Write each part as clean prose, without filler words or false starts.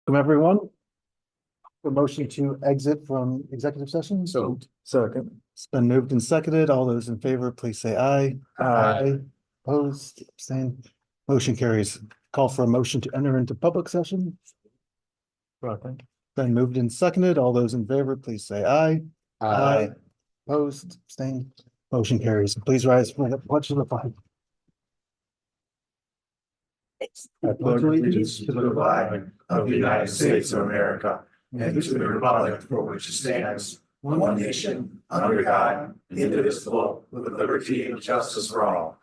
Welcome, everyone. A motion to exit from executive session. So, second. It's been moved and seconded. All those in favor, please say aye. Aye. Opposed, abstained. Motion carries. Call for a motion to enter into public session. Second. Been moved and seconded. All those in favor, please say aye. Opposed, abstained. Motion carries. Please rise for the pledge of the flag. I pledge allegiance to the flag of the United States of America and to the republic for which it stands, one nation, under God, indivisible, with liberty and justice for all.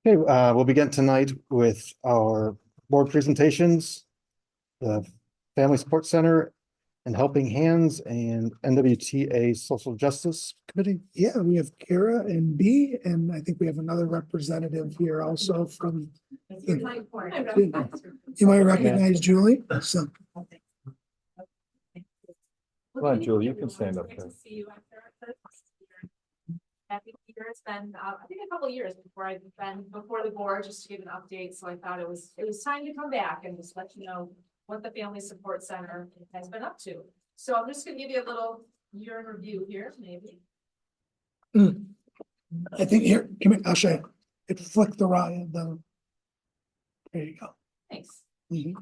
Okay, we'll begin tonight with our board presentations. The Family Support Center and Helping Hands and NWTA Social Justice Committee. Yeah, we have Kara and B, and I think we have another representative here also from. You might recognize Julie, so. Come on, Julie, you can stand up here. Happy to be here. It's been, I think a couple of years before I've been before the board just to give an update. So I thought it was time to come back and just let you know what the Family Support Center has been up to. So I'm just gonna give you a little year in review here, maybe. I think here, come here, I'll show you. It flicked the right, there you go. Thanks. Mhm.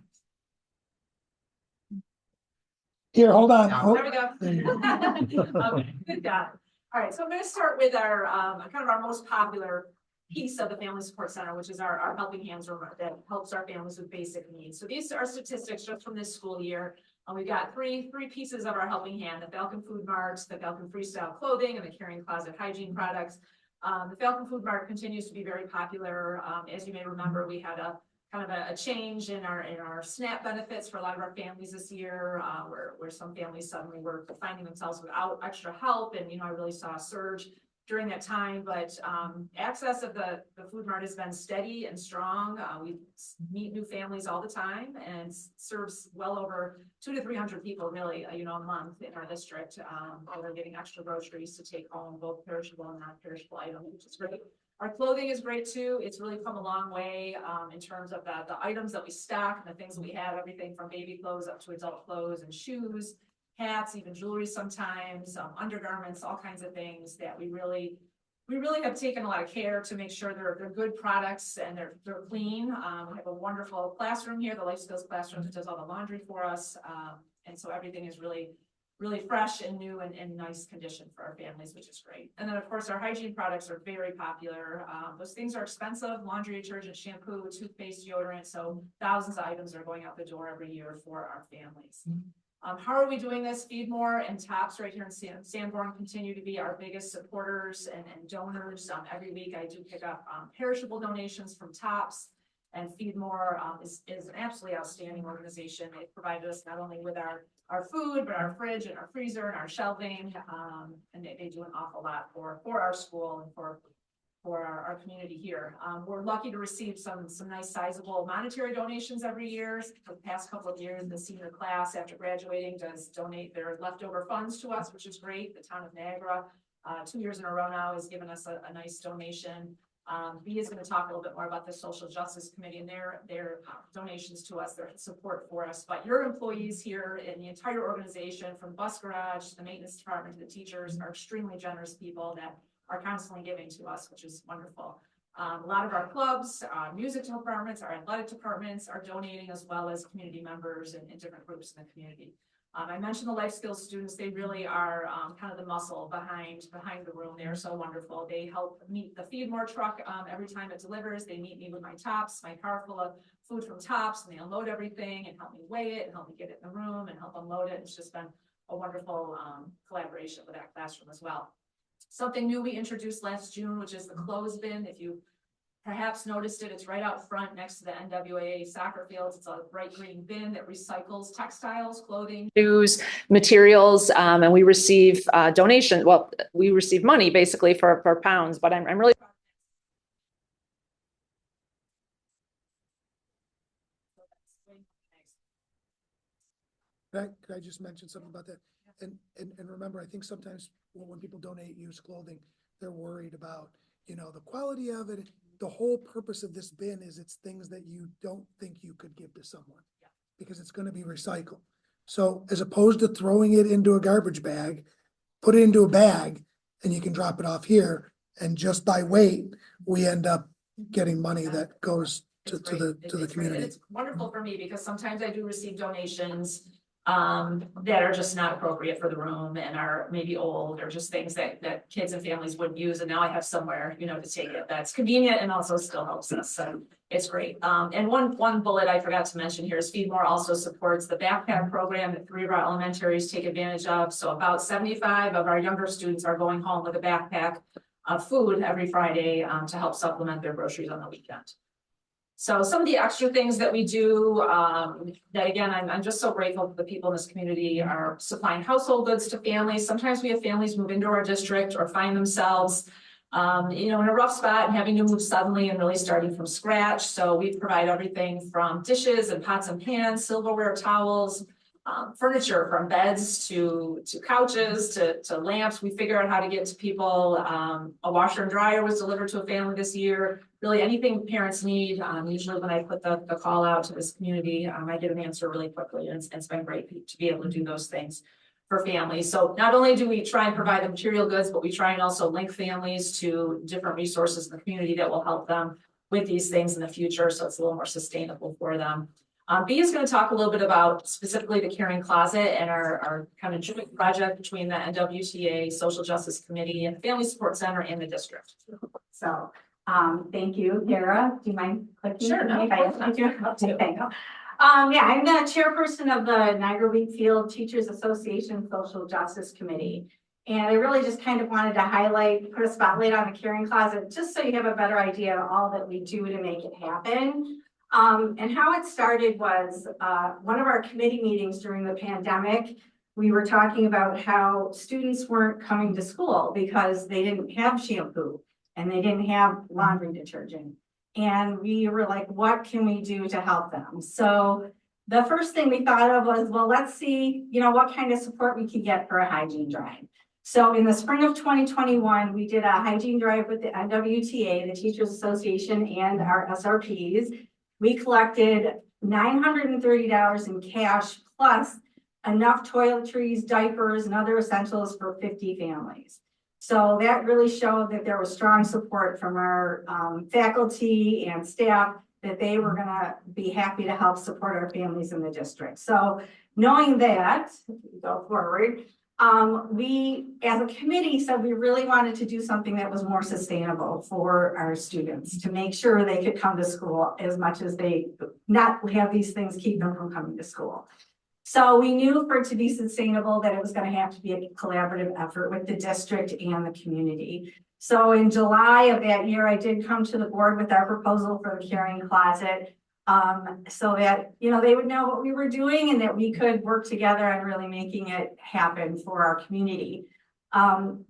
Here, hold on. There we go. There you go. Okay, good job. All right, so I'm gonna start with our kind of our most popular piece of the Family Support Center, which is our Helping Hands room that helps our families with basic needs. So these are statistics just from this school year. We've got three pieces of our Helping Hand: the Falcon Food Marts, the Falcon Freestyle Clothing, and the Caring Closet hygiene products. The Falcon Food Mart continues to be very popular. As you may remember, we had a kind of a change in our SNAP benefits for a lot of our families this year, where some families suddenly were finding themselves without extra help. And, I really saw a surge during that time, but access of the Food Mart has been steady and strong. We meet new families all the time and serves well over 200 to 300 people really, a month in our district. They're getting extra groceries to take home, both perishable and non-perishable items, which is great. Our clothing is great too. It's really come a long way in terms of the items that we stock and the things that we have, everything from baby clothes up to adult clothes and shoes, hats, even jewelry sometimes, undergarments, all kinds of things that we really have taken a lot of care to make sure they're good products and they're clean. We have a wonderful classroom here, the Life Skills classroom that does all the laundry for us. And so everything is really fresh and new and in nice condition for our families, which is great. And then of course our hygiene products are very popular. Those things are expensive: laundry detergent, shampoo, toothpaste, deodorant. So thousands of items are going out the door every year for our families. How are we doing this? Feed More and Tops right here in Sanborn continue to be our biggest supporters and donors. Every week I do pick up perishable donations from Tops, and Feed More is an absolutely outstanding organization. They've provided us not only with our food, but our fridge and our freezer and our shelving. And they do an awful lot for our school and for our community here. We're lucky to receive some nice sizable monetary donations every year. For the past couple of years, the senior class after graduating does donate their leftover funds to us, which is great. The town of Niagara, 2 years in a row now, has given us a nice donation. B is going to talk a little bit more about the Social Justice Committee and their donations to us, their support for us. But your employees here in the entire organization, from bus garage to the maintenance department to the teachers, are extremely generous people that are constantly giving to us, which is wonderful. A lot of our clubs, music departments, our athletic departments are donating, as well as community members and different groups in the community. I mentioned the life skills students. They really are kind of the muscle behind the room. They are so wonderful. They help meet the Feed More truck every time it delivers. They meet me with my Tops, my car full of food from Tops, and they unload everything and help me weigh it and help me get it in the room and help unload it. It's just been a wonderful collaboration with that classroom as well. Something new we introduced last June, which is the clothes bin. If you perhaps noticed it, it's right out front next to the NWAA soccer fields. It's a bright green bin that recycles textiles, clothing, shoes, materials, and we receive donation. Well, we receive money basically for pounds, but I'm really Could I just mention something about that? And remember, I think sometimes when people donate used clothing, They're worried about, the quality of it. The whole purpose of this bin is it's things that you don't think you could give to someone because it's going to be recycled. So as opposed to throwing it into a garbage bag, put it into a bag and you can drop it off here. And just by weight, we end up getting money that goes to It's great. the It's great. community. It's wonderful for me because sometimes I do receive donations that are just not appropriate for the room and are maybe old or just things that kids and families wouldn't use. And now I have somewhere, to take it that's convenient and also still helps us. So it's great. And one bullet I forgot to mention here is Feedmore also supports the backpack program that 3 of our elementaries take advantage of. So about 75 of our younger students are going home with a backpack of food every Friday to help supplement their groceries on the weekend. So some of the extra things that we do, that again, I'm just so grateful for the people in this community are supplying household goods to families. Sometimes we have families move into our district or find themselves, in a rough spot and having to move suddenly and really starting from scratch. So we provide everything from dishes and pots and pans, silverware, towels, furniture from beds to couches to lamps. We figure out how to get to people. A washer and dryer was delivered to a family this year. Really anything parents need. Usually when I put the call out to this community, I get an answer really quickly, and it's been great to be able to do those things for families. So not only do we try and provide the material goods, but we try and also link families to different resources in the community that will help them with these things in the future. So it's a little more sustainable for them. B is going to talk a little bit about specifically the Caring Closet and our kind of joint project between the NWTA Social Justice Committee and the Family Support Center and the district. So, thank you, Kara. Do you mind clicking? Sure, no, Thank you. I'll do it. Thank you. Yeah, I'm the chairperson of the Niagara Wheatfield Teachers Association Social Justice Committee. And I really just kind of wanted to put a spotlight on the Caring Closet, just so you have a better idea of all that we do to make it happen. And how it started was one of our committee meetings during the pandemic. We were talking about how students weren't coming to school because they didn't have shampoo and they didn't have laundry detergent. And we were like, what can we do to help them? So the first thing we thought of was, well, let's see, what kind of support we could get for a hygiene drive. So in the spring of 2021, we did a hygiene drive with the NWTA, the Teachers Association, and our SRPs. We collected $930 in cash plus enough toiletries, diapers, and other essentials for 50 families. So that really showed that there was strong support from our faculty and staff that they were going to be happy to help support our families in the district. So knowing that, go forward, we as a committee said we really wanted to do something that was more sustainable for our students to make sure they could come to school as much as they not have these things keep them from coming to school. So we knew for it to be sustainable that it was going to have to be a collaborative effort with the district and the community. So in July of that year, I did come to the board with our proposal for the Caring Closet, so that, they would know what we were doing and that we could work together on really making it happen for our community. And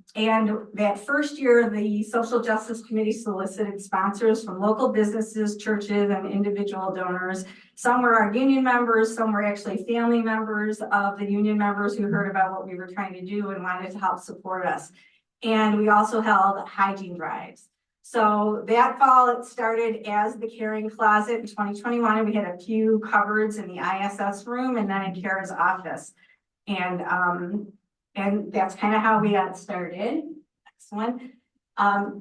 that first year, the Social Justice Committee solicited sponsors from local businesses, churches, and individual donors. Some were our union members, some were actually family members of the union members who heard about what we were trying to do and wanted to help support us. And we also held hygiene drives. So that fall, it started as the Caring Closet in 2021, and we had a few cupboards in the ISS room and then in Kara's office. And that's kind of how we got started. Next one.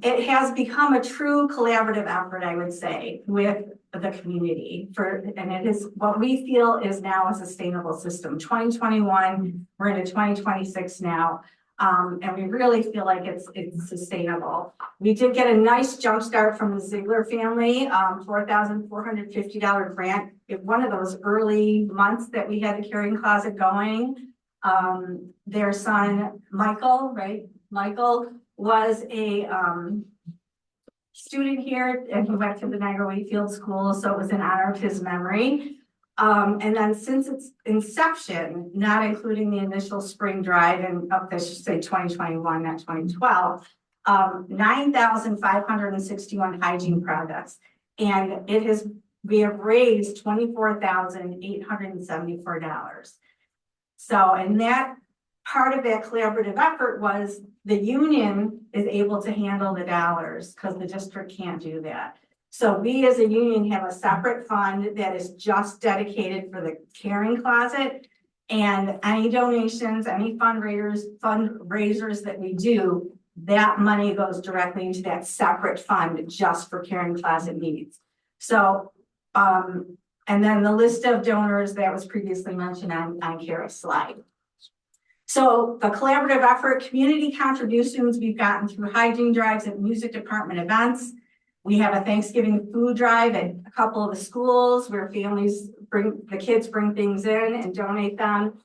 It has become a true collaborative effort, I would say, with the community and it is what we feel is now a sustainable system. 2021, we're into 2026 now. And we really feel like it's sustainable. We did get a nice jump start from the Ziegler family, $4,450 grant. One of those early months that we had the Caring Closet going, their son, Michael, right? Michael was a student here and he went to the Niagara Wheatfield School. So it was in honor of his memory. And then since its inception, not including the initial spring drive and up this, say 2021, not 2012, 9,561 hygiene products. And we have raised $24,874. So, and that part of that collaborative effort was the union is able to handle the dollars because the district can't do that. So we as a union have a separate fund that is just dedicated for the caring closet. And any donations, any fundraisers that we do, that money goes directly into that separate fund just for caring closet needs. So, and then the list of donors that was previously mentioned on Kara's slide. So the collaborative effort, community contributions we've gotten through hygiene drives and music department events. We have a Thanksgiving food drive at a couple of the schools where the kids bring things in and donate them.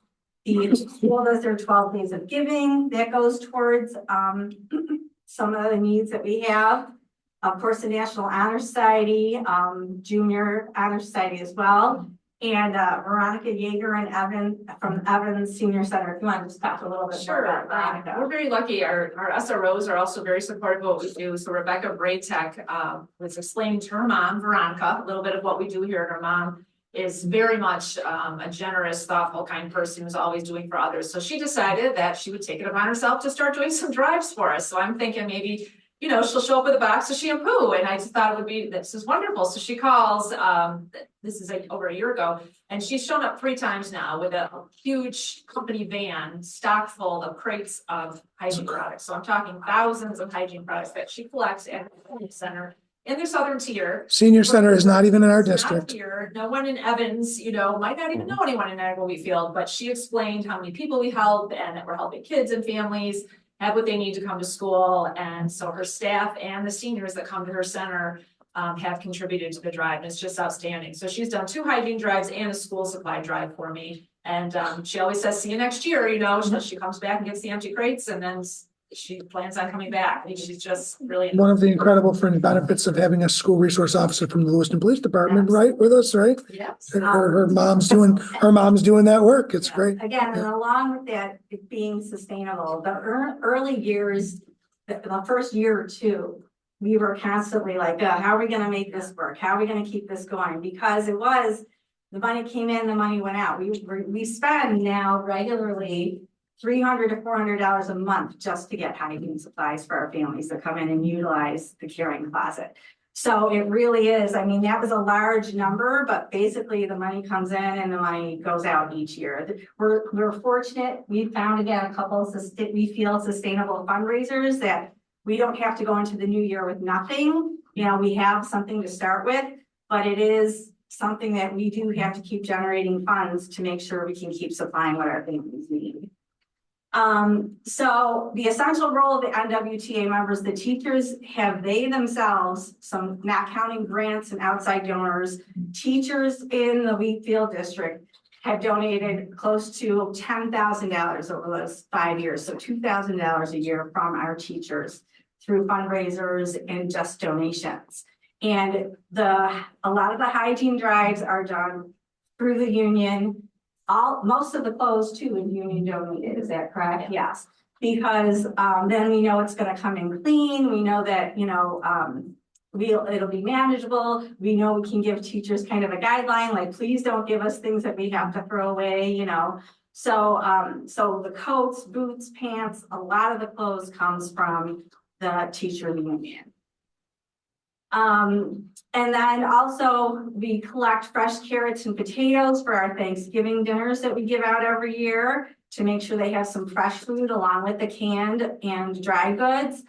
The school does their 12 days of giving that goes towards some of the needs that we have. Of course, the National Honor Society, Junior Honor Society as well. And Veronica Yeager and Evan from Evans Senior Center. If you want to just talk a little bit more Sure, about Veronica. we're very lucky. Our SROs are also very supportive of what we do. So Rebecca Braytech was explaining to her mom, Veronica, a little bit of what we do here. And her mom is very much a generous, thoughtful, kind person who's always doing for others. So she decided that she would take it upon herself to start doing some drives for us. So I'm thinking maybe, you know, she'll show up with a box of shampoo. And I just thought it would be, this is wonderful. So she calls, this is like over a year ago, and she's shown up 3 times now with a huge company van stocked full of crates of hygiene products. So I'm talking thousands of hygiene products that she collects at the center in the southern tier. Senior center is not even in our It's not district. here. No one in Evans, you know, might not even know anyone in Niagara Field, but she explained how many people we help and that we're helping kids and families have what they need to come to school. And so her staff and the seniors that come to her center have contributed to the drive, and it's just outstanding. So she's done 2 hygiene drives and a school supply drive for me. And she always says, see you next year, you know, she comes back and gets the empty crates, and then she plans on coming back. I mean, she's just really. One of the incredible fringe benefits of having a school resource officer from the Lewiston Police Department, right, with us, right? Yes. And her mom's doing that work. It's great. Again, and along with that, it being sustainable, the early years, the first year or 2, we were constantly like, how are we gonna make this work? How are we gonna keep this going? Because it was, the money came in, the money went out. We spend now regularly $300 to $400 a month just to get hygiene supplies for our families that come in and utilize the caring closet. So it really is, I mean, that was a large number, but basically the money comes in and the money goes out each year. We're fortunate, we found again a couple of we feel sustainable fundraisers that we don't have to go into the new year with nothing. You know, we have something to start with, but it is something that we do have to keep generating funds to make sure we can keep supplying what our families need. So the essential role of the NWTA members, the teachers have they themselves, some not counting grants and outside donors, teachers in the Wheatfield district have donated close to $10,000 over those 5 years. So $2,000 a year from our teachers through fundraisers and just donations. And a lot of the hygiene drives are done through the union. Most of the clothes too is union donated, is that correct? Yes, because then we know it's gonna come in clean. We know that, you know, it'll be manageable. We know we can give teachers kind of a guideline, like, please don't give us things that we have to throw away, you know. So, so the coats, boots, pants, a lot of the clothes comes from the teacher union. And then also we collect fresh carrots and potatoes for our Thanksgiving dinners that we give out every year to make sure they have some fresh food along with the canned and dry goods.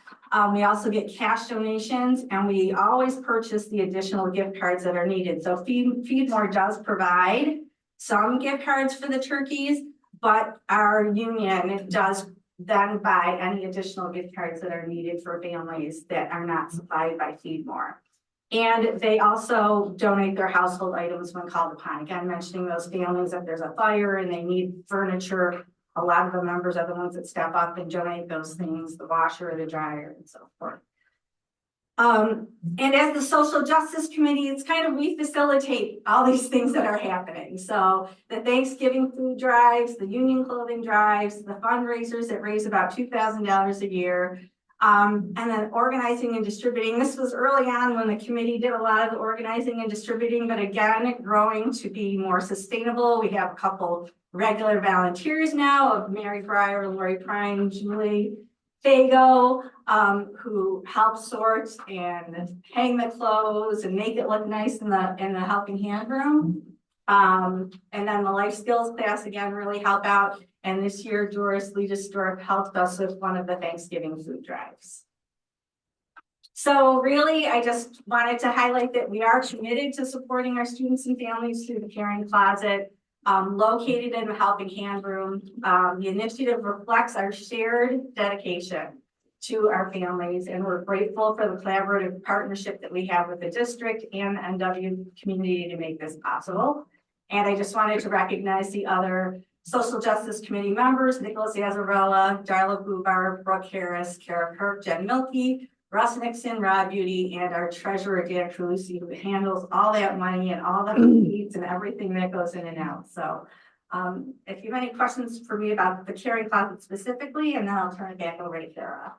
We also get cash donations, and we always purchase the additional gift cards that are needed. So Feedmore does provide some gift cards for the turkeys, but our union does then buy any additional gift cards that are needed for families that are not supplied by Feedmore. And they also donate their household items when called upon. Again, mentioning those families, if there's a fire and they need furniture, a lot of the members are the ones that step up and donate those things, the washer, the dryer, and so forth. And as the Social Justice Committee, it's kind of, we facilitate all these things that are happening. So the Thanksgiving food drives, the union clothing drives, the fundraisers that raise about $2,000 a year. And then organizing and distributing. This was early on when the committee did a lot of the organizing and distributing, but again, growing to be more sustainable. We have a couple regular volunteers now of Mary Breyer, Lori Prime, Julie Fago, who help sort and hang the clothes and make it look nice in the helping hand room. And then the life skills class again really help out. And this year, Doris Liedesdorf helped us with one of the Thanksgiving food drives. So really, I just wanted to highlight that we are committed to supporting our students and families through the Caring Closet, located in the Helping Hand Room. The initiative reflects our shared dedication to our families, and we're grateful for the collaborative partnership that we have with the district and the NW community to make this possible. And I just wanted to recognize the other Social Justice Committee members, Nicholas Azzarella, Darla Bubar, Brooke Harris, Kara Kirk, Jen Milkey, Russ Nixon, Rob Beauty, and our treasurer, Dan Trulucci, who handles all that money and all the feeds and everything that goes in and out. So if you have any questions for me about the Caring Closet specifically, and then I'll turn it back over to Kara.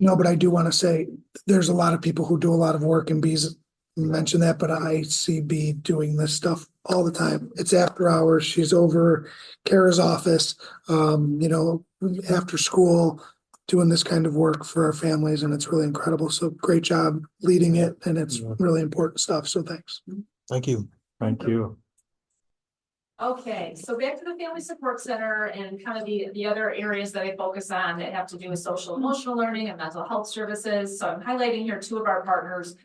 No, but I do want to say, there's a lot of people who do a lot of work, and Bee's mentioned that, but I see Bee doing this stuff all the time. It's after hours. She's over Kara's office, after school, doing this kind of work for our families, and it's really incredible. So great job leading it, and it's really important stuff. So thanks. Thank you. Thank you. Okay, so back to the Family Support Center and kind of the other areas that I focus on that have to do with social emotional learning and mental health services. So I'm highlighting here two of our partners.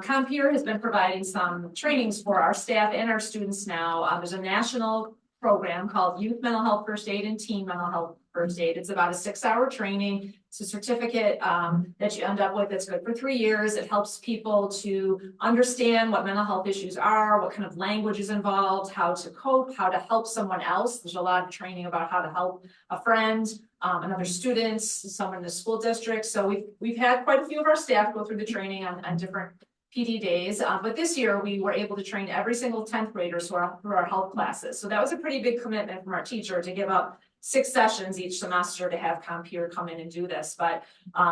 Compeer has been providing some trainings for our staff and our students now. There's a national program called Youth Mental Health First Aid and Teen Mental Health First Aid. It's about a 6-hour training. It's a certificate that you end up with. It's good for 3 years. It helps people to understand what mental health issues are, what kind of language is involved, how to cope, how to help someone else. There's a lot of training about how to help a friend, another student, someone in the school district. So we've had quite a few of our staff go through the training on different PD days, but this year we were able to train every single 10th graders through our health classes. So that was a pretty big commitment from our teacher to give up 6 sessions each semester to have Compeer come in and do this, but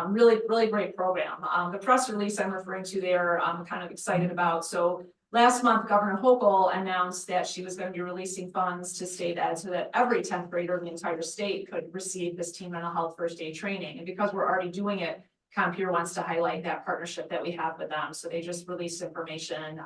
really great program. The press release I'm referring to there, I'm kind of excited about. So last month, Governor Hochul announced that she was going to be releasing funds to state ed so that every 10th grader in the entire state could receive this teen mental health first aid training. And because we're already doing it, Compeer wants to highlight that partnership that we have with them. So they just released information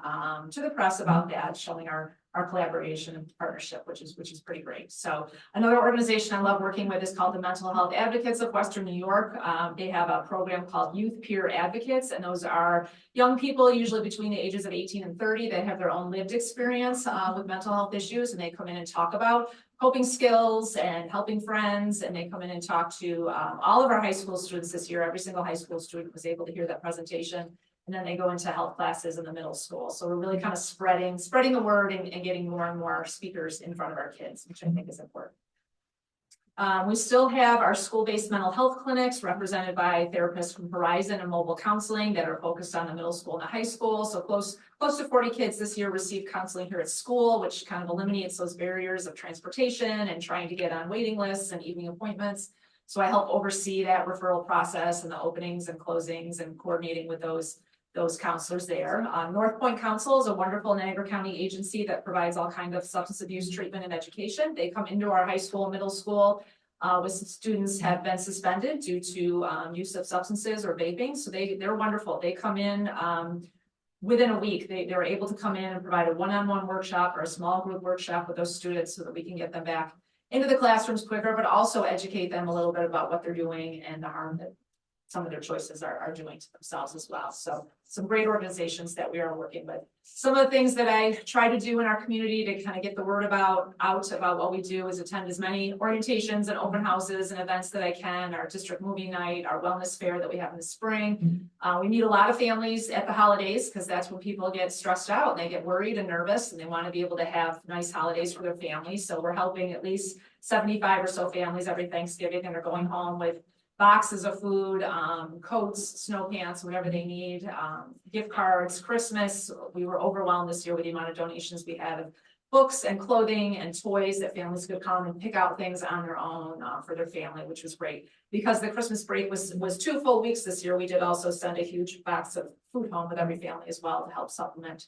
to the press about that, showing our collaboration and partnership, which is pretty great. So another organization I love working with is called the Mental Health Advocates of Western New York. They have a program called Youth Peer Advocates, and those are young people, usually between the ages of 18 and 30, that have their own lived experience with mental health issues, and they come in and talk about coping skills and helping friends, and they come in and talk to all of our high school students this year. Every single high school student was able to hear that presentation, and then they go into health classes in the middle school. So we're really kind of spreading the word and getting more and more speakers in front of our kids, which I think is important. We still have our school-based mental health clinics represented by therapists from Horizon and Mobile Counseling that are focused on the middle school and the high school. So close to 40 kids this year receive counseling here at school, which kind of eliminates those barriers of transportation and trying to get on waiting lists and evening appointments. So I help oversee that referral process and the openings and closings and coordinating with those counselors there. North Point Council is a wonderful Niagara County agency that provides all kinds of substance abuse treatment and education. They come into our high school and middle school with students have been suspended due to use of substances or vaping. So they're wonderful. They come in within a week. They were able to come in and provide a one-on-one workshop or a small group workshop with those students so that we can get them back into the classrooms quicker, but also educate them a little bit about what they're doing and the harm that some of their choices are doing to themselves as well. So some great organizations that we are working with. Some of the things that I try to do in our community to kind of get the word out about what we do is attend as many orientations and open houses and events that I can, our district movie night, our wellness fair that we have in the spring. We meet a lot of families at the holidays because that's when people get stressed out and they get worried and nervous and they want to be able to have nice holidays for their families. So we're helping at least 75 or so families every Thanksgiving and are going home with boxes of food, coats, snow pants, whatever they need, gift cards, Christmas. We were overwhelmed this year with the amount of donations we had of books and clothing and toys that families could come and pick out things on their own for their family, which was great. Because the Christmas break was 2 full weeks this year, we did also send a huge box of food home with every family as well to help supplement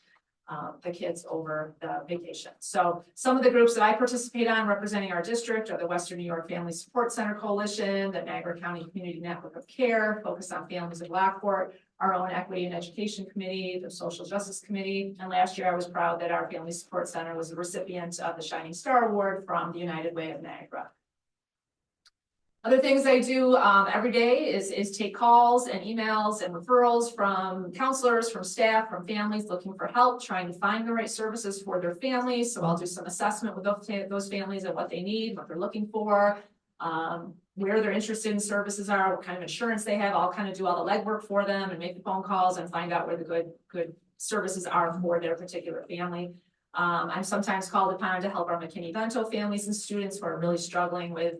the kids over the vacation. So some of the groups that I participate on representing our district are the Western New York Family Support Center Coalition, the Niagara County Community Network of Care, focused on families in Lockport, our own Equity and Education Committee, the Social Justice Committee. And last year I was proud that our Family Support Center was the recipient of the Shining Star Award from the United Way of Niagara. Other things I do every day is take calls and emails and referrals from counselors, from staff, from families looking for help, trying to find the right services for their families. So I'll do some assessment with those families and what they need, what they're looking for, where they're interested in services are, what kind of insurance they have. I'll kind of do all the legwork for them and make the phone calls and find out where the good services are for their particular family. I'm sometimes called upon to help our McKinney-Vento families and students who are really struggling with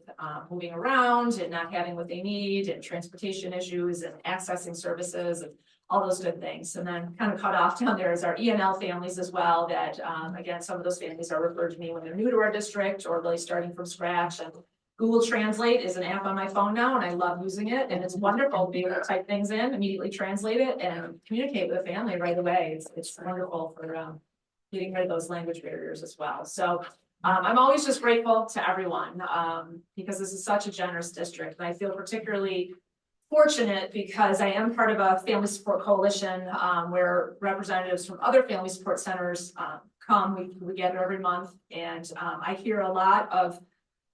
moving around and not having what they need, and transportation issues and accessing services and all those good things. And then kind of cut off down there is our ENL families as well, that again, some of those families are referred to me when they're new to our district or really starting from scratch. And Google Translate is an app on my phone now, and I love using it. And it's wonderful to be able to type things in, immediately translate it, and communicate with a family right away. It's wonderful for getting rid of those language barriers as well. So I'm always just grateful to everyone because this is such a generous district. And I feel particularly fortunate because I am part of a family support coalition where representatives from other family support centers come. We gather every month, and I hear a lot of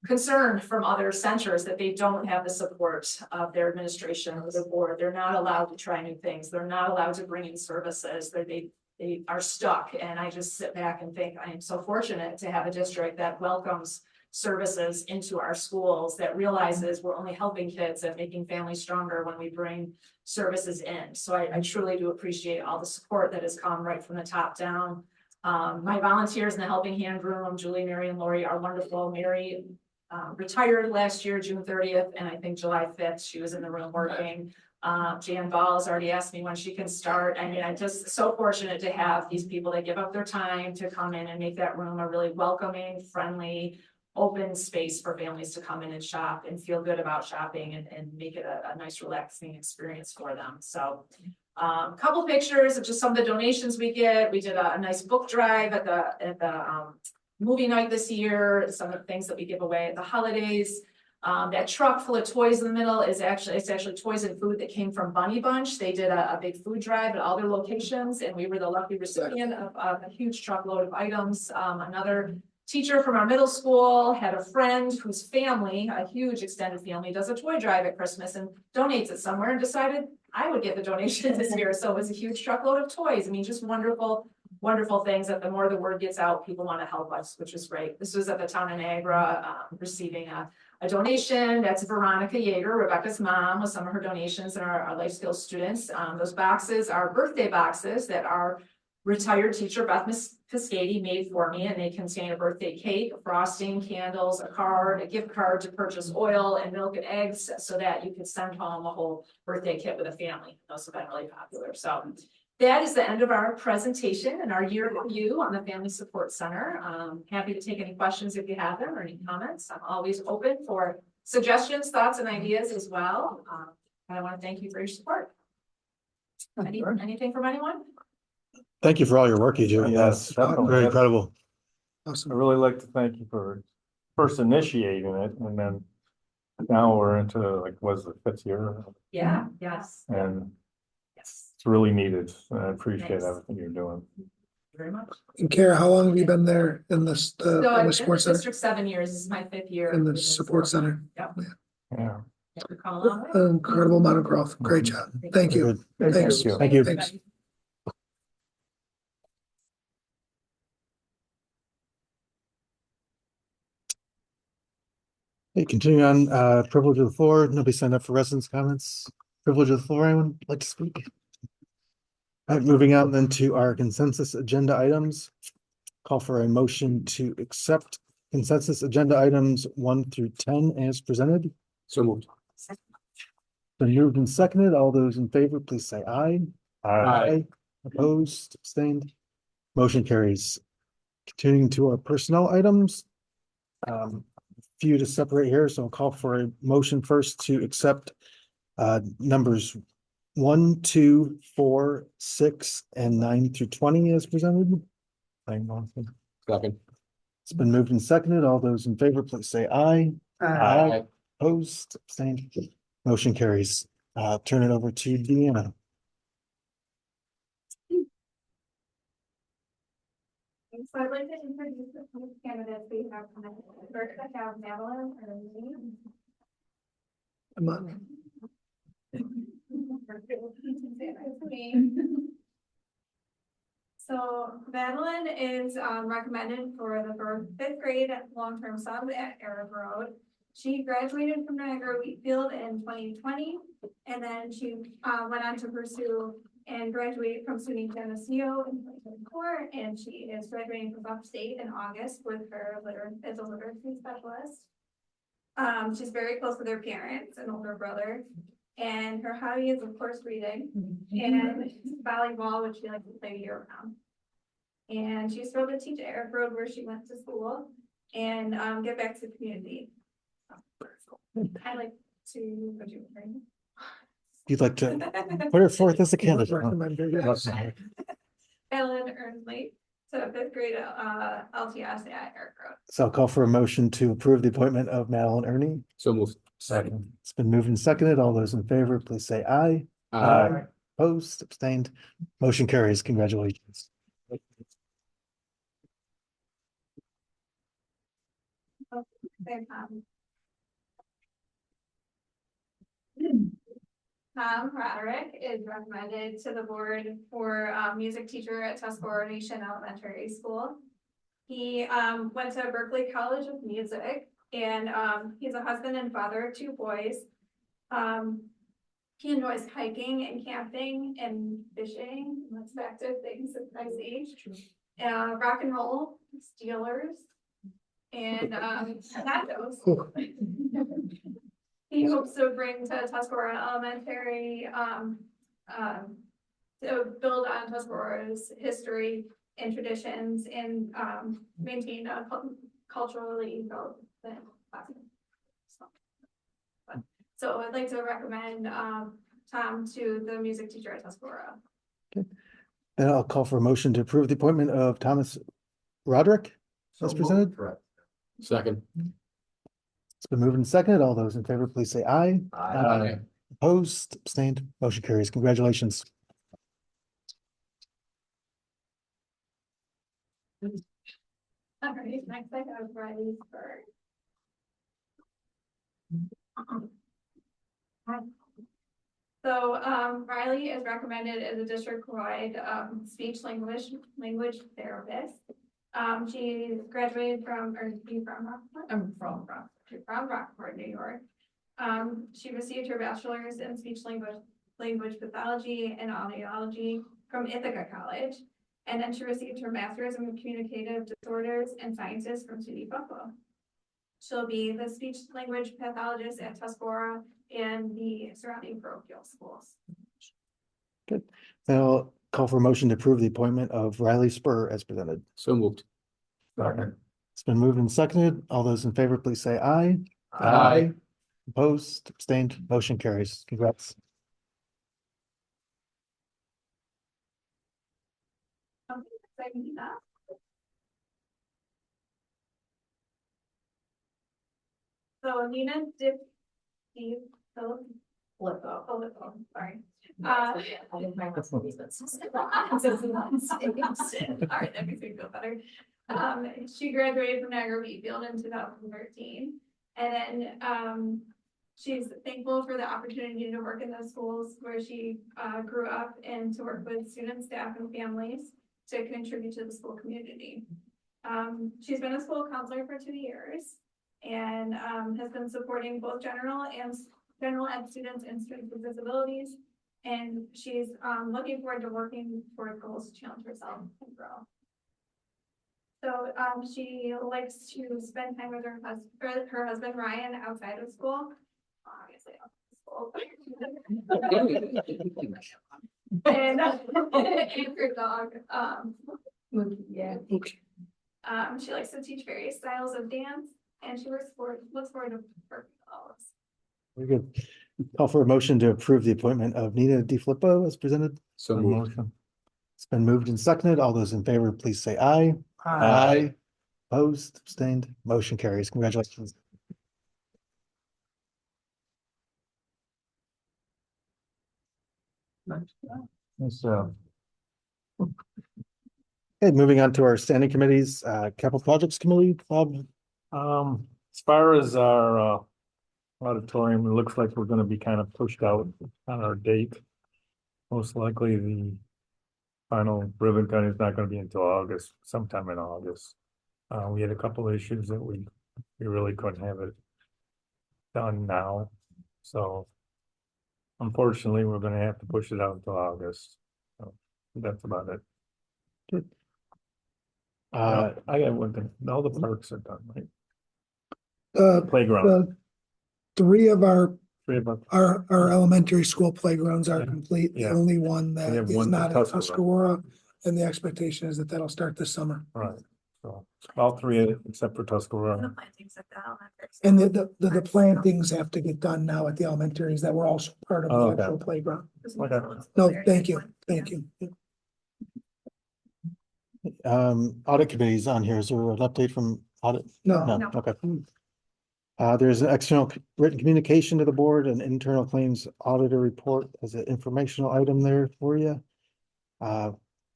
concern from other centers that they don't have the support of their administration or the board. They're not allowed to try new things. They're not allowed to bring in services. They are stuck. And I just sit back and think, I am so fortunate to have a district that welcomes services into our schools, that realizes we're only helping kids and making families stronger when we bring services in. So I truly do appreciate all the support that has come right from the top down. My volunteers in the Helping Hand room, Julie, Mary, and Lori, are wonderful. Mary retired last year, June 30th, and I think July 5th, she was in the room working. Jan Ball has already asked me when she can start. I mean, I'm just so fortunate to have these people that give up their time to come in and make that room a really welcoming, friendly, open space for families to come in and shop and feel good about shopping and make it a nice, relaxing experience for them. So a couple pictures of just some of the donations we get. We did a nice book drive at the movie night this year, some of the things that we give away at the holidays. That truck full of toys in the middle is actually toys and food that came from Bunny Bunch. They did a big food drive at all their locations, and we were the lucky recipient of a huge truckload of items. Another teacher from our middle school had a friend whose family, a huge extended family, does a toy drive at Christmas and donates it somewhere, and decided I would get the donation this year. So it was a huge truckload of toys. I mean, just wonderful things that the more the word gets out, people want to help us, which is great. This was at the town of Niagara, receiving a donation. That's Veronica Yeager, Rebecca's mom, with some of her donations and our life skills students. Those boxes are birthday boxes that our retired teacher Beth Piscati made for me, and they contain a birthday cake, frosting, candles, a card, a gift card to purchase oil and milk and eggs, so that you could send home a whole birthday kit with a family. Those have been really popular. So that is the end of our presentation and our year review on the Family Support Center. Happy to take any questions if you have them, or any comments. I'm always open for suggestions, thoughts, and ideas as well. And I want to thank you for your support. Anything from anyone? Thank you for all your work you do. Yes, That's definitely. very incredible. I Awesome. really like to thank you for first initiating it, and then now we're into, like, was the 5th year, Yeah, yes, and yes, it's really needed. I appreciate Thanks. everything you're doing. very much. And Kara, how long have you been there in this, So in I've the been in the sports center? district 7 years. This is my 5th year. In the support center? Yeah. Yeah, we've come a long way. Incredible amount of growth. Great job. Thank you. Good. Thanks. you. Thank you. Thanks. Okay, continuing on, privilege of the floor. Nobody signed up for residents' comments. Privilege of the floor, anyone like to speak? All right, moving on then to our consensus agenda items. Call for a motion to accept consensus agenda items 1 through 10 as presented. So moved. Been moved and seconded. All those in favor, please say aye. Aye. Opposed, abstained. Motion carries. Continuing to our personnel items. Few to separate here, so I'll call for a motion first to accept numbers 1, 2, 4, 6, and 9 through 20 as presented. Thank you. Second. It's been moved and seconded. All those in favor, please say aye. Aye. Opposed, abstained, motion carries. Turn it over to Deanna. So I'd like to introduce the first candidates we have tonight. First, I have Madeline Ernie. Come on. So Madeline is recommended for the fifth grade long-term sub at Arab Road. She graduated from Niagara Wheatfield in 2020, and then she went on to pursue and graduate from SUNY Geneseo in 2024, and she is graduating from Upstate in August with her as a literacy specialist. She's very close with her parents and older brother, and her hobby is of course reading and volleyball, which she likes to play year round. And she's thrilled to teach at Arab Road where she went to school and get back to the community. I'd like to put you in. If you'd like to put her forth as a candidate. Ellen Ernsley, so fifth grade LTS at Arab Road. So I'll call for a motion to approve the appointment of Madeline Ernie. So moved. Second. It's been moved and seconded. All those in favor, please say aye. Aye. Opposed, abstained, motion carries. Congratulations. Tom Roderick is recommended to the board for music teacher at Tuscarora Nation Elementary School. He went to Berkeley College of Music, and he's a husband and father of 2 boys. He enjoys hiking and camping and fishing, lots of active things at nice age. Rock and roll, Steelers, and nachos. He hopes to bring to Tuscarora Elementary, to build on Tuscarora's history and traditions and maintain a culturally relevant classroom. So I'd like to recommend Tom to the music teacher at Tuscarora. Then I'll call for a motion to approve the appointment of Thomas Roderick as presented. Second. It's been moved and seconded. All those in favor, please say aye. Aye. Opposed, abstained, motion carries. Congratulations. All right, next I have Riley Spur. So Riley is recommended as a district-wide speech language therapist. She graduated from Rockport, New York. She received her bachelor's in speech language pathology and audiology from Ithaca College. And then she received her master's in communicative disorders and sciences from SUNY Buffalo. She'll be the speech language pathologist at Tuscarora and the surrounding parochial schools. Good. Then I'll call for a motion to approve the appointment of Riley Spur as presented. So moved. Second. It's been moved and seconded. All those in favor, please say aye. Aye. Opposed, abstained, motion carries. Congrats. So Nina Filippo, sorry. All right, that makes me feel better. She graduated from Niagara Wheatfield in 2013. And then she's thankful for the opportunity to work in those schools where she grew up and to work with students, staff, and families to contribute to the school community. She's been a school counselor for 2 years and has been supporting both general ed students and students with disabilities. And she's looking forward to working toward goals to challenge herself and grow. So she likes to spend time with her husband Ryan outside of school, obviously outside of school. And her dog, Mookie, yeah. She likes to teach various styles of dance, and she looks forward to working with all of us. Very good. Call for a motion to approve the appointment of Nina DiFilippo as presented. So moved. Motion. It's been moved and seconded. All those in favor, please say aye. Aye. Opposed, abstained, motion carries. Congratulations. Nice job. Okay, moving on to our standing committees, capital projects committee, Bob. As far as our auditorium, it looks like we're gonna be kind of pushed out on our date. Most likely the final ribbon cutting is not gonna be until August, sometime in August. We had a couple of issues that we really couldn't have it done now, so unfortunately, we're gonna have to push it out until August. So that's about it. I got one thing, all the parks are done, right? Playground, The three of our three of us, elementary school playgrounds are Yeah. complete. The Yeah. only one We that have is one not for in Tuscarora. Tuscarora, and the expectation is that that'll start this summer. right, so all three except for Tuscarora. And the plantings have to get done now at the elementaries that were also part of Oh, the okay. actual playground. Okay. No, thank you, thank you. Audit committees on here. Is there an update from audit? No, No, okay. There's an external written communication to the board and internal claims auditor report as an informational item there for you.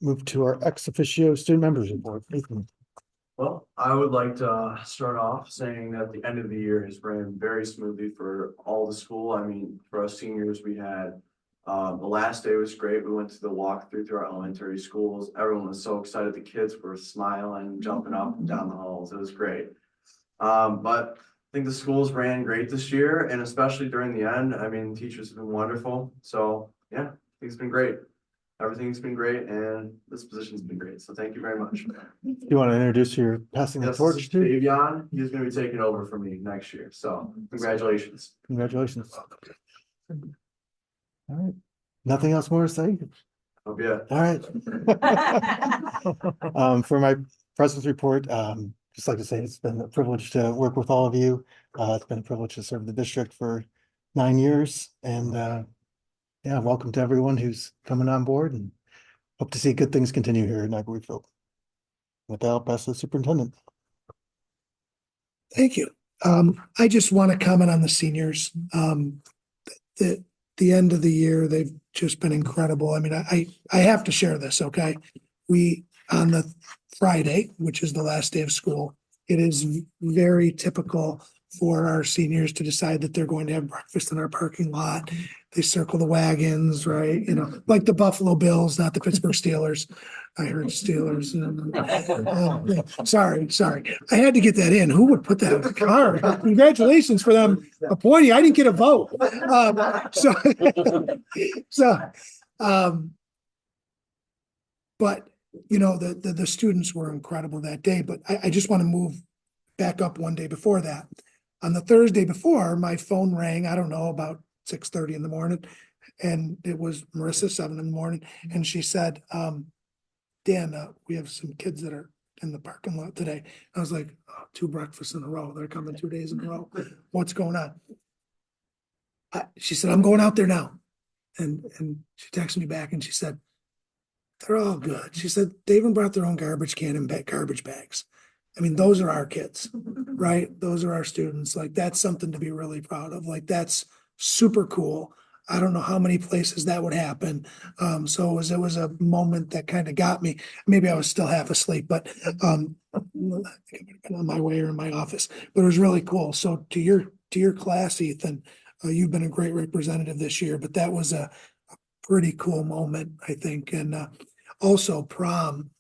Move to our ex officio student members report. Ethan. Well, I would like to start off saying that the end of the year has ran very smoothly for all the school. I mean, for us seniors, we had the last day was great. We went to the walkthrough through our elementary schools. Everyone was so excited. The kids were smiling, jumping up and down the halls. It was great. But I think the schools ran great this year, and especially during the end. I mean, teachers have been wonderful. So yeah, I think it's been great. Everything's been great, and this position's been great. So thank you very much. You want to introduce your passing the Yes, torch to? Davion, he's gonna be taking over for me next year. So congratulations. Congratulations. All right. Nothing else more to say? Hope you. All right. For my president's report, just like to say it's been a privilege to work with all of you. It's been a privilege to serve the district for 9 years, and yeah, welcome to everyone who's coming on board, and hope to see good things continue here in Niagara Wheatfield. With that, I'll pass to the superintendent. thank you. I just want to comment on the seniors. The end of the year, they've just been incredible. I mean, I have to share this, okay? We, on the Friday, which is the last day of school, it is very typical for our seniors to decide that they're going to have breakfast in our parking lot. They circle the wagons, right? You know, like the Buffalo Bills, not the Pittsburgh Steelers. I heard Steelers. Sorry. I had to get that in. Who would put that on the card? Congratulations for them appointing. I didn't get a vote. But you know, the students were incredible that day, but I just want to move back up one day before that. On the Thursday before, my phone rang, I don't know, about 6:30 in the morning. And it was Marissa, 7 in the morning, and she said, Dan, we have some kids that are in the parking lot today. I was like, oh, 2 breakfasts in a row. They're coming 2 days in a row. What's going on? She said, I'm going out there now. And she texted me back and she said, they're all good. She said, they even brought their own garbage can and garbage bags. I mean, those are our kids, right? Those are our students. Like, that's something to be really proud of. Like, that's super cool. I don't know how many places that would happen. So it was a moment that kind of got me. Maybe I was still half asleep, but I think I would have been on my way or in my office. But it was really cool. So to your class, Ethan, you've been a great representative this year. But that was a pretty cool moment, I think. And also prom.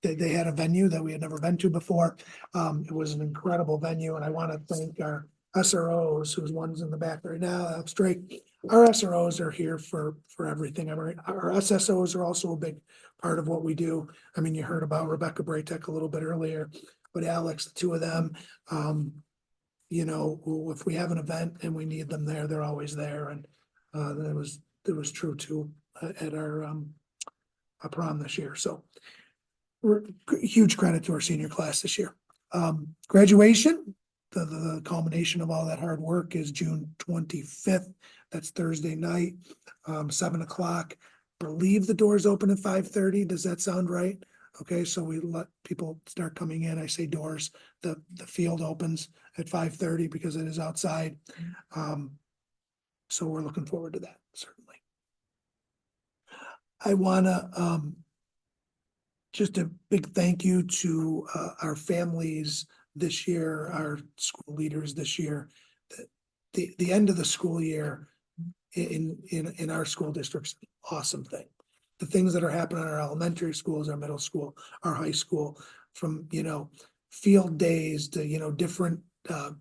They had a venue that we had never been to before. It was an incredible venue, and I want to thank our SROs, whose one's in the back right now, Alex Drake. Our SROs are here for everything. I mean, our SSOs are also a big part of what we do. I mean, you heard about Rebecca Braytek a little bit earlier, but Alex, the 2 of them, you know, if we have an event and we need them there, they're always there. And that was true too at our prom this year. So huge credit to our senior class this year. Graduation, the culmination of all that hard work is June 25th. That's Thursday night, 7 o'clock. Believe the doors open at 5:30. Does that sound right? Okay, so we let people start coming in. I say doors, the field opens at 5:30 because it is outside. So we're looking forward to that, certainly. I wanna, just a big thank you to, our families this year, our school leaders this year. The end of the school year in our school district's an awesome thing. The things that are happening in our elementary schools, our middle school, our high school, from, field days to, different,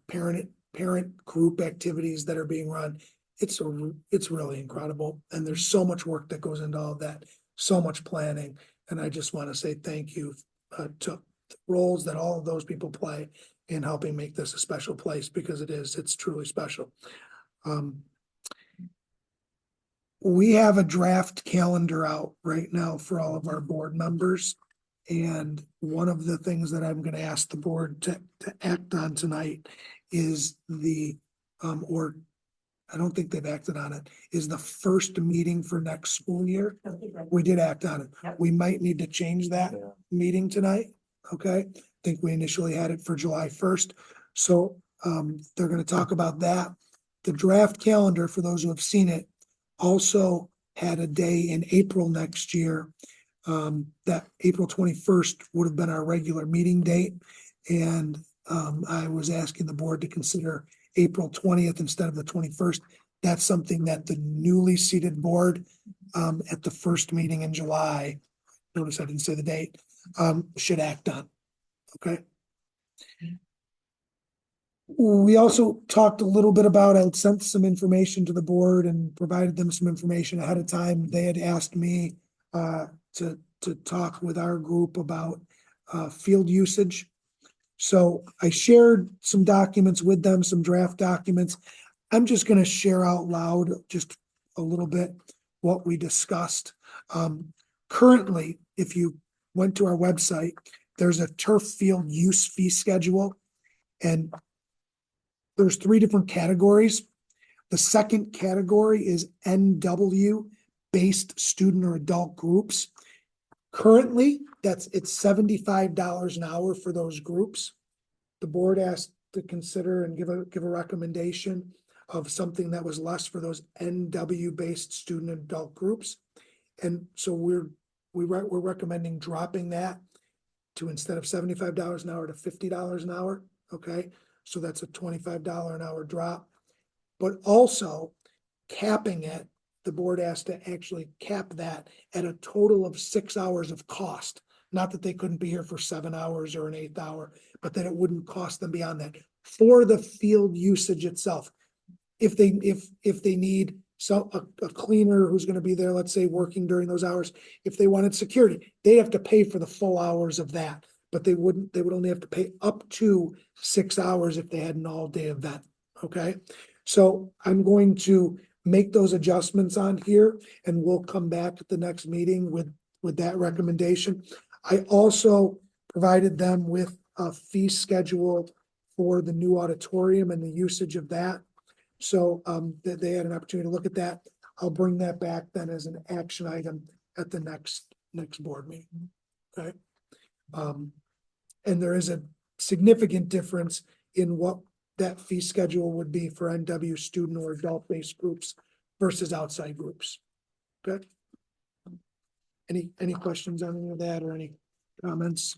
parent group activities that are being run. It's really incredible. And there's so much work that goes into all of that, so much planning. And I just want to say thank you, to the roles that all of those people play in helping make this a special place, because it's truly special. We have a draft calendar out right now for all of our board members. And one of the things that I'm gonna ask the board to act on tonight is or I don't think they've acted on it, is the first meeting for next school year. We did act on it. Yep. We might need to change that Yeah. meeting tonight, okay? I think we initially had it for July 1st. So, they're gonna talk about that. The draft calendar, for those who have seen it, also had a day in April next year. That April 21st would have been our regular meeting date. And, I was asking the board to consider April 20th instead of the 21st. That's something that the newly seated board, at the first meeting in July, notice I didn't say the date, should act on. Okay. We also talked a little bit about, I sent some information to the board and provided them some information ahead of time. They had asked me, to talk with our group about, field usage. So I shared some documents with them, some draft documents. I'm just gonna share out loud just a little bit what we discussed. Currently, if you went to our website, there's a turf field use fee schedule. And there's 3 different categories. The second category is NW based student or adult groups. Currently, it's $75 an hour for those groups. The board asked to consider and give a recommendation of something that was less for those NW based student and adult groups. And so we're recommending dropping that to, instead of $75 an hour, to $50 an hour. Okay, so that's a $25 an hour drop. But also capping it, the board asked to actually cap that at a total of 6 hours of cost. Not that they couldn't be here for 7 hours or an 8th hour, but that it wouldn't cost them beyond that for the field usage itself. If they need a cleaner who's going to be there, let's say working during those hours, if they wanted security, they'd have to pay for the full hours of that. But they would only have to pay up to 6 hours if they had an all-day event. Okay, so I'm going to make those adjustments on here, and we'll come back at the next meeting with that recommendation. I also provided them with a fee schedule for the new auditorium and the usage of that. So that they had an opportunity to look at that. I'll bring that back then as an action item at the next board meeting. Okay. And there is a significant difference in what that fee schedule would be for NW student or adult-based groups versus outside groups. Okay. Any questions on any of that or any comments?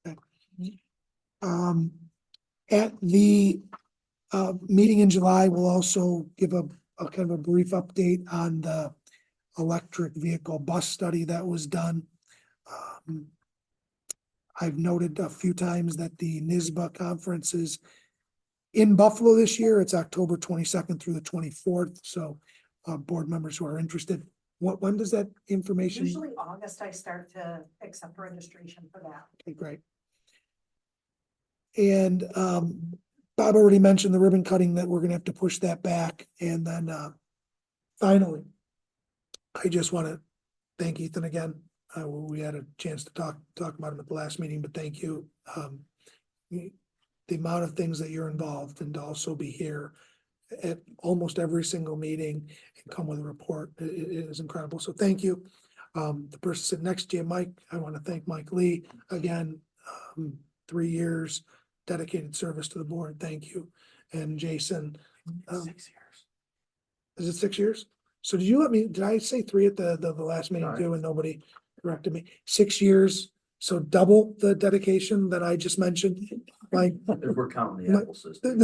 Okay. At the meeting in July, we'll also give a kind of a brief update on the electric vehicle bus study that was done. I've noted a few times that the NISBA conference is in Buffalo this year. It's October 22nd through the 24th. So board members who are interested, when does that information? Usually August, I start to accept registration for that. Okay, great. And Bob already mentioned the ribbon cutting, that we're gonna have to push that back. And then finally, I just want to thank Ethan again. We had a chance to talk about him at the last meeting, but thank you. the amount of things that you're involved and to also be here at almost every single meeting and come with a report. It is incredible. So thank you. The person sitting next to you, Mike, I want to thank Mike Lee again. 3 years dedicated service to the board. Thank you. And Jason. 6 years. Is it 6 years? So did I say 3 at the last meeting too and nobody corrected me? 6 years, so double the dedication that I just mentioned, like. If we're counting the My- Apple system.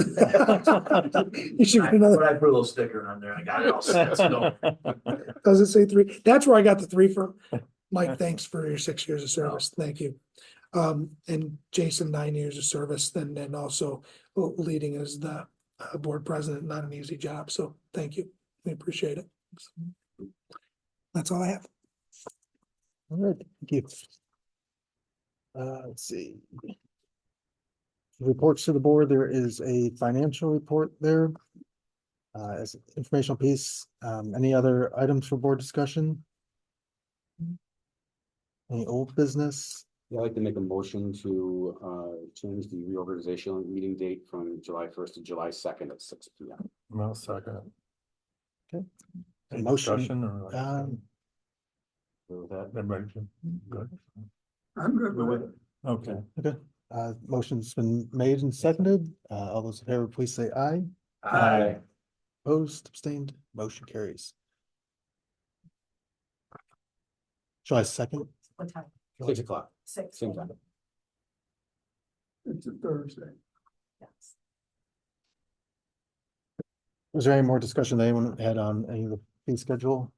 You should get another, When I put a little sticker on there, I got it all set, so. does it say 3? That's where I got the 3 from. Mike, thanks for your 6 years of service. Thank you. And Jason, 9 years of service, then also leading as the board president, not an easy job. So thank you. We appreciate it. That's all I have. All right, thank you. Let's see. Reports to the board, there is a financial report there. As an informational piece, any other items for board discussion? Any old business? Yeah, I'd like to make a motion to change the reorganizational meeting date from July 1st to July 2nd at 6 p.m. Well, second. A Any motion, discussion or like- Agree with that? Everybody good? I'm good with it. Okay. okay, motion's been made and seconded, all those in favor, please say aye. Aye. Opposed, abstained, motion carries. July 2nd, What time? 6 o'clock, 6. same time. It's a Thursday. Yes. was there any more discussion that anyone had on any of the fee schedule?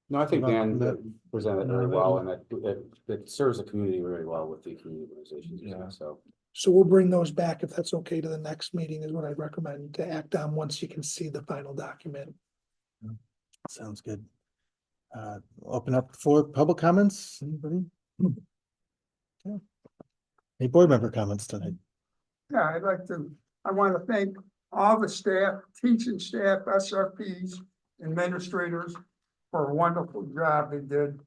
No, I think About Dan that? presented it very well, and it serves the community very well with the community organizations, Yeah. so. So we'll bring those back if that's okay to the next meeting is what I'd recommend to act on once you can see the final document. Sounds good. Open up for public comments, anybody? Okay. Any board member comments tonight? Yeah, I want to thank all the staff, teaching staff, SRPs, administrators for a wonderful job they did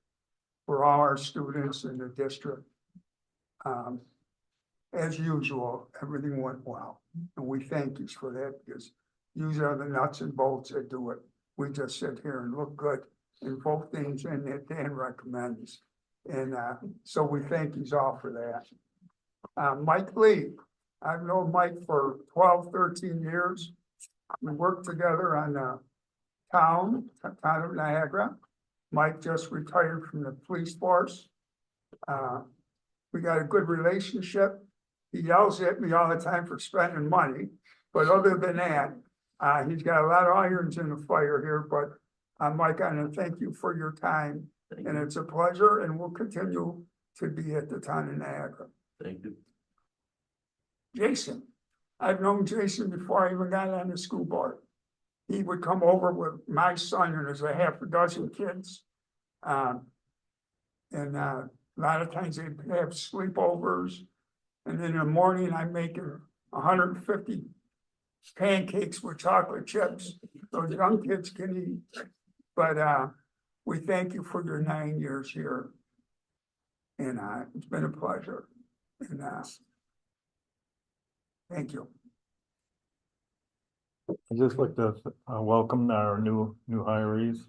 for all our students in the district. As usual, everything went well, and we thank you for that because you are the nuts and bolts that do it. We just sit here and look good and vote things in that Dan recommends. And so we thank you all for that. Mike Lee, I've known Mike for 12, 13 years. We worked together on the town of Niagara. Mike just retired from the police force. We got a good relationship. He yells at me all the time for spending money, but other than that, he's got a lot of irons in the fire here, but Mike, I want to thank you for your time, and it's a pleasure, and we'll continue to be at the town of Niagara. Thank you. Jason, I've known Jason before I even got on the school board. He would come over with my son, and there's a half a dozen kids. A lot of times they'd have sleepovers. And then in the morning, I'm making 150 pancakes with chocolate chips. Those young kids can eat. But we thank you for your 9 years here. And it's been a pleasure. And thank you. I'd just like to welcome our new hirees.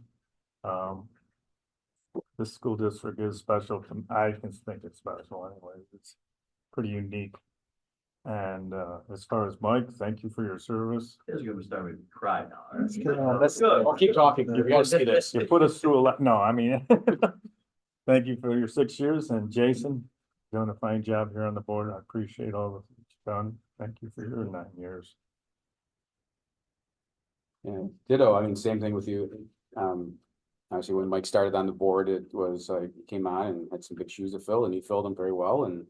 This school district is special. I can think it's special anyways. It's pretty unique. And as far as Mike, thank you for your service. It's gonna start me to cry now. That's good. That's good. I'll keep talking. You're gonna see this. You put us through a lot. No, I mean, thank you for your 6 years, and Jason, doing a fine job here on the board. I appreciate all that you've done. Thank you for your 9 years. Yeah, ditto, I mean, same thing with you. Obviously, when Mike started on the board, it was, he came on and had some big shoes to fill, and he filled them very well, and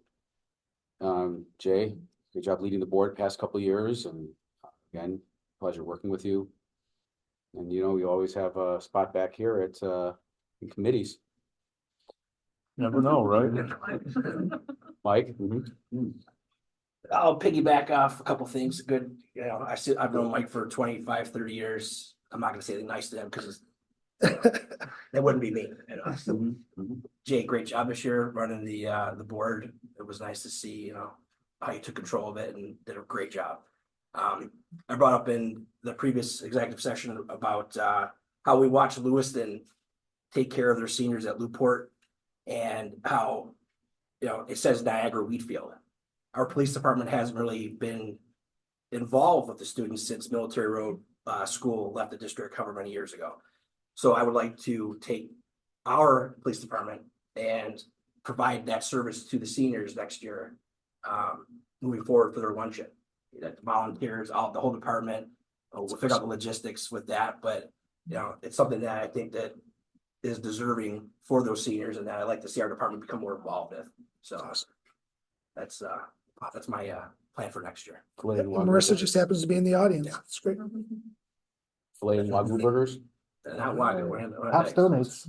Jay, good job leading the board past couple of years, and again, pleasure working with you. And you know, we always have a spot back here at in committees. Never know, right? Mike? I'll piggyback off a couple things. Good, you know, I've known Mike for 25, 30 years. I'm not gonna say anything nice to him because that wouldn't be me, you know. Jay, great job this year running the board. It was nice to see, you know, how you took control of it and did a great job. I brought up in the previous executive session about how we watched Lewiston take care of their seniors at Newport and how, you know, it says Niagara Wheatfield. Our police department hasn't really been involved with the students since Military Road School left the district however many years ago. So I would like to take our police department and provide that service to the seniors next year, moving forward for their luncheon. That volunteers, all the whole department, we'll figure out the logistics with that, but you know, it's something that I think that is deserving for those seniors and that I'd like to see our department become more involved with. So that's my plan for next year. Filet and wagyu Marissa burgers. just happens to be in the audience. It's great. Filet and wagyu burgers. Not wagyu, we're Hops donuts.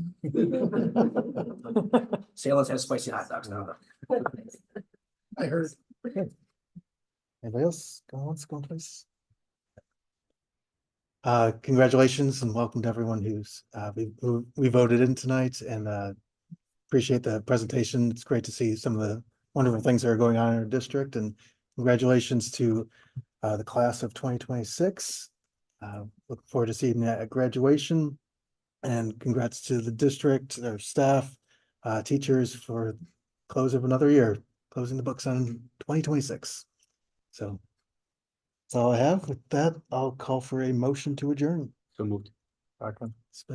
Salem's has spicy hot dogs now. I heard. Anybody else? Go once, go twice. Congratulations and welcome to everyone who we voted in tonight and appreciate the presentation. It's great to see some of the wonderful things that are going on in our district, and congratulations to the class of 2026. Look forward to seeing that at graduation, and congrats to the district, their staff, teachers for close of another year, closing the books on 2026. So that's all I have. With that, I'll call for a motion to adjourn. So moved. Second. It's been